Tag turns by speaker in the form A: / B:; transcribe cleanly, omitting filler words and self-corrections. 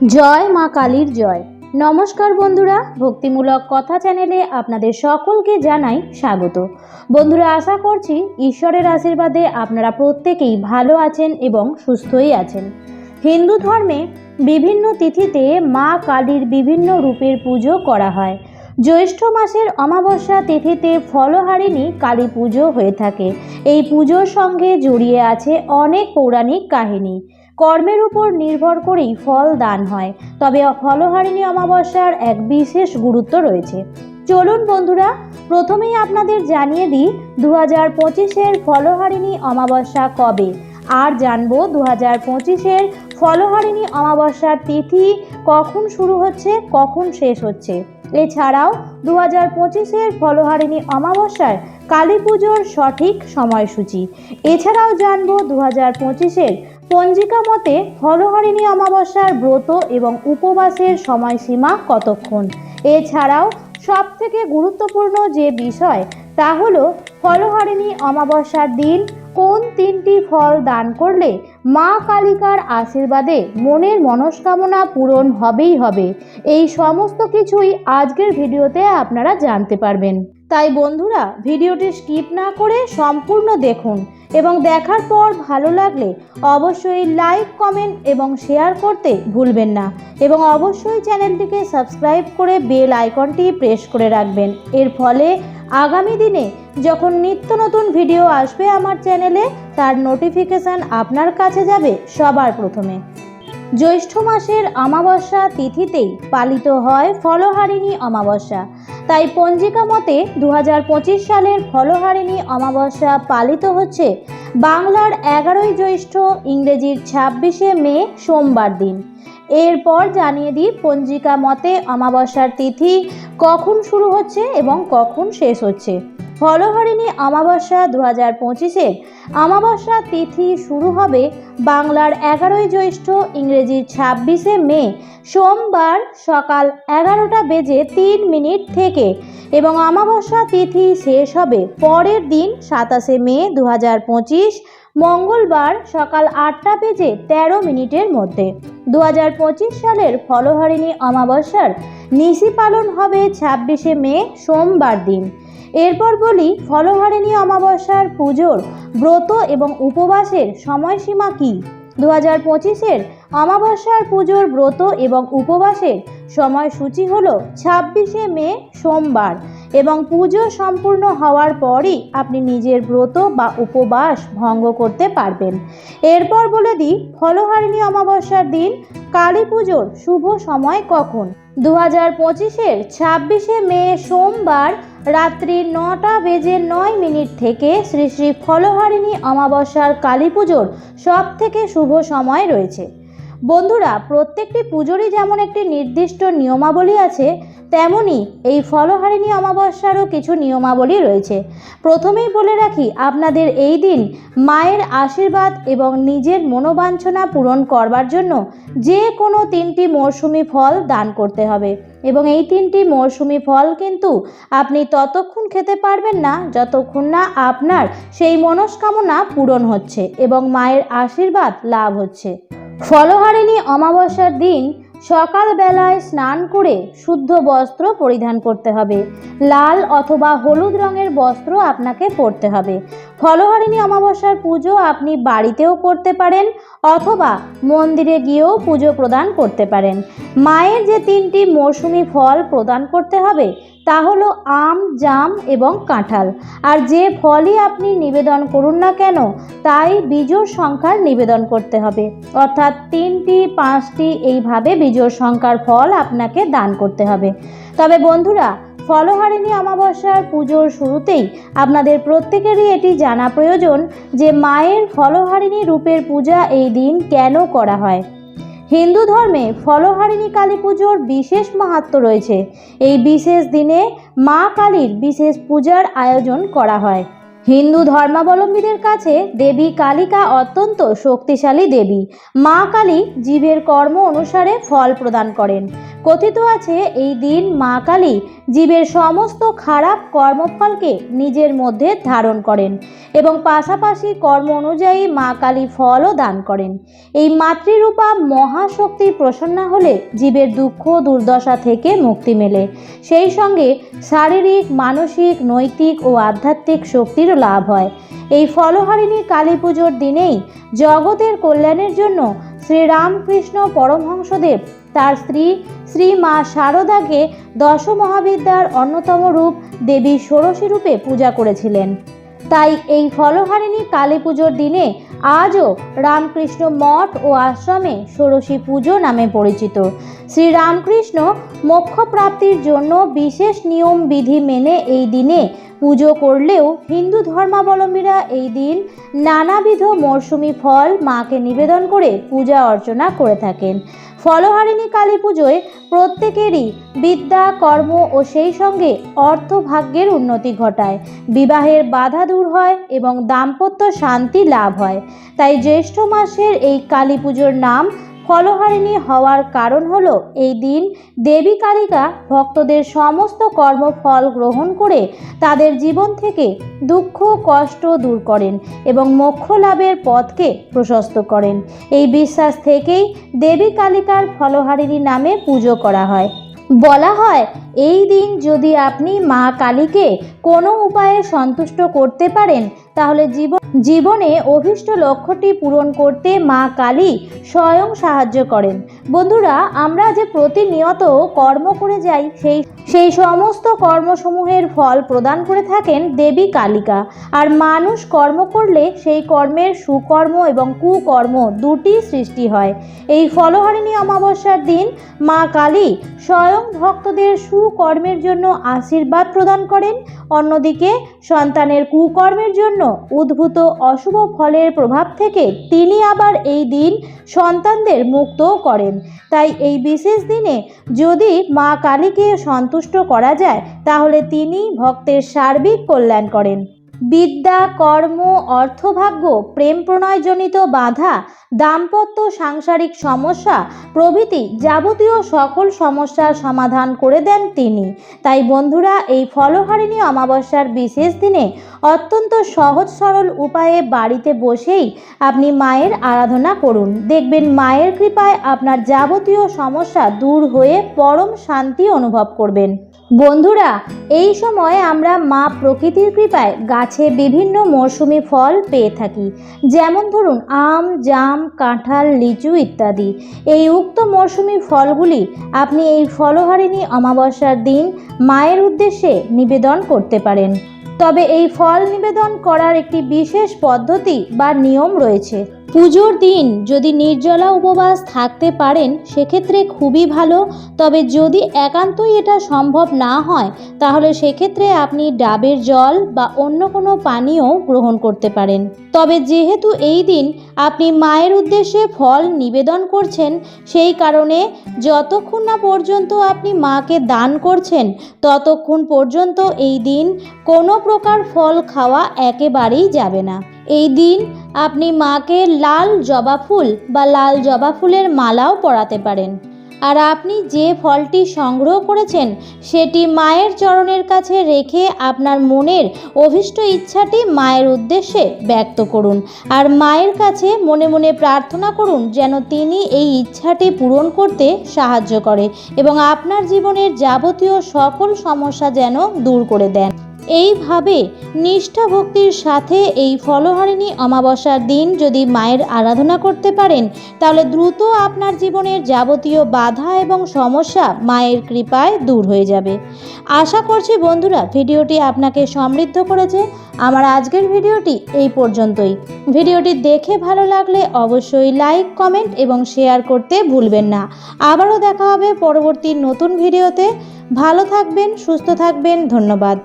A: জয় মা কালীর জয়। নমস্কার বন্ধুরা, ভক্তিমূলক কথা চ্যানেলে আপনাদের সকলকে জানাই স্বাগত। বন্ধুরা, আশা করছি ঈশ্বরের আশীর্বাদে আপনারা প্রত্যেকেই ভালো আছেন এবং সুস্থই আছেন। হিন্দু ধর্মে বিভিন্ন তিথিতে মা কালীর বিভিন্ন রূপের পুজো করা হয়। জ্যৈষ্ঠ মাসের অমাবস্যা তিথিতে ফলহারিণী কালী পুজো হয়ে থাকে। এই পুজোর সঙ্গে জড়িয়ে আছে অনেক পৌরাণিক কাহিনী। কর্মের উপর নির্ভর করেই ফল দান হয়, তবে ফলহারিণী অমাবস্যার এক বিশেষ গুরুত্ব রয়েছে। চলুন বন্ধুরা, প্রথমেই আপনাদের জানিয়ে দিই 2025-এর ফলহারিণী অমাবস্যা কবে, আর জানবো 2025-এর ফলহারিণী অমাবস্যার তিথি কখন শুরু হচ্ছে, কখন শেষ হচ্ছে। এছাড়াও 2025-এর ফলহারিণী অমাবস্যার কালী পুজোর সঠিক সময়সূচি। এছাড়াও জানবো 2025-এর পঞ্জিকা মতে ফলহারিণী অমাবস্যার ব্রত এবং উপবাসের সময়সীমা কতক্ষণ। এছাড়াও সবথেকে গুরুত্বপূর্ণ যে বিষয় তা হলো ফলহারিণী অমাবস্যার দিন কোন তিনটি ফল দান করলে মা কালিকার আশীর্বাদে মনের মনস্কামনা পূরণ হবেই হবে। এই সমস্ত কিছুই আজকের ভিডিওতে আপনারা জানতে পারবেন। তাই বন্ধুরা, ভিডিওটি স্কিপ না করে সম্পূর্ণ দেখুন এবং দেখার পর ভালো লাগলে অবশ্যই লাইক, কমেন্ট এবং শেয়ার করতে ভুলবেন না, এবং অবশ্যই চ্যানেলটিকে সাবস্ক্রাইব করে বেল আইকনটি প্রেস করে রাখবেন। এর ফলে আগামী দিনে যখন নিত্য নতুন ভিডিও আসবে আমার চ্যানেলে, তার নোটিফিকেশান আপনার কাছে যাবে সবার প্রথমে। জ্যৈষ্ঠ মাসের অমাবস্যা তিথিতেই পালিত হয় ফলহারিণী অমাবস্যা। তাই পঞ্জিকা মতে 2025 সালের ফলহারিণী অমাবস্যা পালিত হচ্ছে বাংলার 11ই জ্যৈষ্ঠ, ইংরেজির 26শে মে সোমবার দিন। এরপর জানিয়ে দিই পঞ্জিকা মতে অমাবস্যার তিথি কখন শুরু হচ্ছে এবং কখন শেষ হচ্ছে। ফলহারিণী অমাবস্যা 2025-এর অমাবস্যা তিথি শুরু হবে বাংলার 11ই জ্যৈষ্ঠ, ইংরেজির 26শে মে সোমবার সকাল 11:03 থেকে, এবং অমাবস্যা তিথি শেষ হবে পরের দিন 27শে মে 2025 মঙ্গলবার সকাল 8:13 মধ্যে। 2025 সালের ফলহারিণী অমাবস্যার নিশি পালন হবে 26শে মে সোমবার দিন। এরপর বলি ফলহারিণী অমাবস্যার পুজোর ব্রত এবং উপবাসের সময়সীমা কী। 2025-এর অমাবস্যার পুজোর ব্রত এবং উপবাসের সময়সূচি হলো 26শে মে সোমবার, এবং পুজো সম্পূর্ণ হওয়ার পরই আপনি নিজের ব্রত বা উপবাস ভঙ্গ করতে পারবেন। এরপর বলে দিই ফলহারিণী অমাবস্যার দিন কালী পুজোর শুভ সময় কখন। 2025-এর 26শে মে সোমবার রাত্রি 9:09 থেকে শ্রী শ্রী ফলহারিণী অমাবস্যার কালী পুজোর সব থেকে শুভ সময় রয়েছে। বন্ধুরা, প্রত্যেকটি পুজোরই যেমন একটি নির্দিষ্ট নিয়মাবলী আছে, তেমনি এই ফলহারিণী অমাবস্যারও কিছু নিয়মাবলী রয়েছে। প্রথমেই বলে রাখি, আপনাদের এই দিন মায়ের আশীর্বাদ এবং নিজের মনোবাঞ্ছনা পূরণ করবার জন্য যে কোনো 3টি মরশুমি ফল দান করতে হবে, এবং এই 3টি মরশুমি ফল কিন্তু আপনি ততক্ষণ খেতে পারবেন না যতক্ষণ না আপনার সেই মনস্কামনা পূরণ হচ্ছে এবং মায়ের আশীর্বাদ লাভ হচ্ছে। ফলহারিণী অমাবস্যার দিন সকালবেলায় স্নান করে শুদ্ধ বস্ত্র পরিধান করতে হবে। লাল অথবা হলুদ রঙের বস্ত্র আপনাকে পরতে হবে। ফলহারিণী অমাবস্যার পুজো আপনি বাড়িতেও করতে পারেন অথবা মন্দিরে গিয়েও পুজো প্রদান করতে পারেন। মায়ের যে 3টি মরশুমি ফল প্রদান করতে হবে তা হলো আম, জাম এবং কাঁঠাল। আর যে ফলই আপনি নিবেদন করুন না কেন, তাই বিজোড় সংখ্যার নিবেদন করতে হবে, অর্থাৎ 3টি, 5টি এইভাবে বিজোড় সংখ্যার ফল আপনাকে দান করতে হবে। তবে বন্ধুরা, ফলহারিণী অমাবস্যার পুজোর শুরুতেই আপনাদের প্রত্যেকেরই এটি জানা প্রয়োজন যে মায়ের ফলহারিণী রূপের পূজা এই দিন কেন করা হয়। হিন্দু ধর্মে ফলহারিণী কালী পুজোর বিশেষ মাহাত্ম্য রয়েছে। এই বিশেষ দিনে মা কালীর বিশেষ পূজার আয়োজন করা হয়। হিন্দু ধর্মাবলম্বীদের কাছে দেবী কালিকা অত্যন্ত শক্তিশালী দেবী। মা কালী জীবের কর্ম অনুসারে ফল প্রদান করেন। কথিত আছে এই দিন মা কালী জীবের সমস্ত খারাপ কর্মফলকে নিজের মধ্যে ধারণ করেন এবং পাশাপাশি কর্ম অনুযায়ী মা কালী ফলও দান করেন। এই মাতৃরূপা মহাশক্তি প্রসন্ন হলে জীবের দুঃখ দুর্দশা থেকে মুক্তি মেলে, সেই সঙ্গে শারীরিক, মানসিক, নৈতিক ও আধ্যাত্মিক শক্তিরও লাভ হয়। এই ফলহারিণী কালী পুজোর দিনেই জগতের কল্যাণের জন্য শ্রীরামকৃষ্ণ পরমহংসদেব তার স্ত্রী শ্রী মা শারদাকে দশ মহাবিদ্যার অন্যতম রূপ দেবী ষোড়শী রূপে পূজা করেছিলেন। তাই এই ফলহারিণী কালী পুজোর দিনে আজও রামকৃষ্ণ মঠ ও আশ্রমে ষোড়শী পুজো নামে পরিচিত। শ্রীরামকৃষ্ণ মোক্ষ প্রাপ্তির জন্য বিশেষ নিয়ম বিধি মেনে এই দিনে পুজো করলেও হিন্দু ধর্মাবলম্বীরা এই দিন নানাবিধ মরশুমি ফল মাকে নিবেদন করে পূজা অর্চনা করে থাকেন। ফলহারিণী কালী পুজোয় প্রত্যেকেরই বিদ্যা, কর্ম ও সেই সঙ্গে অর্থভাগ্যের উন্নতি ঘটায়, বিবাহের বাধা দূর হয় এবং দাম্পত্য শান্তি লাভ হয়। তাই জ্যৈষ্ঠ মাসের এই কালী পুজোর নাম ফলহারিণী হওয়ার কারণ হলো এই দিন দেবী কালিকা ভক্তদের সমস্ত কর্মফল গ্রহণ করে তাদের জীবন থেকে দুঃখ কষ্ট দূর করেন এবং মোক্ষ লাভের পথকে প্রশস্ত করেন। এই বিশ্বাস থেকেই দেবী কালিকার ফলহারিণী নামে পুজো করা হয়। বলা হয় এই দিন যদি আপনি মা কালীকে কোনো উপায়ে সন্তুষ্ট করতে পারেন তাহলে জীবনে অভীষ্ট লক্ষ্যটি পূরণ করতে মা কালী স্বয়ং সাহায্য করেন। বন্ধুরা, আমরা যে প্রতিনিয়ত কর্ম করে যাই সেই সমস্ত কর্মসমূহের ফল প্রদান করে থাকেন দেবী কালিকা। আর মানুষ কর্ম করলে সেই কর্মের সুকর্ম এবং কুকর্ম দুটি সৃষ্টি হয়। এই ফলহারিণী অমাবস্যার দিন মা কালী স্বয়ং ভক্তদের সুকর্মের জন্য আশীর্বাদ প্রদান করেন, অন্যদিকে সন্তানের কুকর্মের জন্য উদ্ভূত অশুভ ফলের প্রভাব থেকে তিনি আবার এই দিন সন্তানদের মুক্তও করেন। তাই এই বিশেষ দিনে যদি মা কালীকে সন্তুষ্ট করা যায় তাহলে তিনি ভক্তের সার্বিক কল্যাণ করেন। বিদ্যা, কর্ম, অর্থভাগ্য, প্রেম প্রণয়জনিত বাধা, দাম্পত্য সাংসারিক সমস্যা প্রভৃতি যাবতীয় সকল সমস্যার সমাধান করে দেন তিনি। তাই বন্ধুরা, এই ফলহারিণী অমাবস্যার বিশেষ দিনে অত্যন্ত সহজ সরল উপায়ে বাড়িতে বসেই আপনি মায়ের আরাধনা করুন। দেখবেন মায়ের কৃপায় আপনার যাবতীয় সমস্যা দূর হয়ে পরম শান্তি অনুভব করবেন। বন্ধুরা, এই সময় আমরা মা প্রকৃতির কৃপায় গাছে বিভিন্ন মরশুমি ফল পেয়ে থাকি, যেমন ধরুন আম, জাম, কাঁঠাল, লিচু ইত্যাদি। এই উক্ত মরশুমি ফলগুলি আপনি এই ফলহারিণী অমাবস্যার দিন মায়ের উদ্দেশ্যে নিবেদন করতে পারেন। তবে এই ফল নিবেদন করার একটি বিশেষ পদ্ধতি বা নিয়ম রয়েছে। পুজোর দিন যদি নির্জলা উপবাস থাকতে পারেন সেক্ষেত্রে খুবই ভালো। তবে যদি একান্তই এটা সম্ভব না হয় তাহলে সেক্ষেত্রে আপনি ডাবের জল বা অন্য কোনো পানীয় গ্রহণ করতে পারেন। তবে যেহেতু এই দিন আপনি মায়ের উদ্দেশ্যে ফল নিবেদন করছেন, সেই কারণে যতক্ষণ না পর্যন্ত আপনি মাকে দান করছেন ততক্ষণ পর্যন্ত এই দিন কোনো প্রকার ফল খাওয়া একেবারেই যাবে না। এই দিন আপনি মাকে লাল জবা ফুল বা লাল জবা ফুলের মালাও পরাতে পারেন। আর আপনি যে ফলটি সংগ্রহ করেছেন সেটি মায়ের চরণের কাছে রেখে আপনার মনের অভীষ্ট ইচ্ছাটি মায়ের উদ্দেশ্যে ব্যক্ত করুন। আর মায়ের কাছে মনে মনে প্রার্থনা করুন যেন তিনি এই ইচ্ছাটি পূরণ করতে সাহায্য করে এবং আপনার জীবনের যাবতীয় সকল সমস্যা যেন দূর করে দেন। এইভাবে নিষ্ঠা ভক্তির সাথে এই ফলহারিণী অমাবস্যার দিন যদি মায়ের আরাধনা করতে পারেন তাহলে দ্রুত আপনার জীবনের যাবতীয় বাধা এবং সমস্যা মায়ের কৃপায় দূর হয়ে যাবে। আশা করছি বন্ধুরা ভিডিওটি আপনাকে সমৃদ্ধ করেছে। আমার আজকের ভিডিওটি এই পর্যন্তই। ভিডিওটি দেখে ভালো লাগলে অবশ্যই লাইক, কমেন্ট এবং শেয়ার করতে ভুলবেন না। আবারও দেখা হবে পরবর্তী নতুন ভিডিওতে। ভালো থাকবেন, সুস্থ থাকবেন। ধন্যবাদ।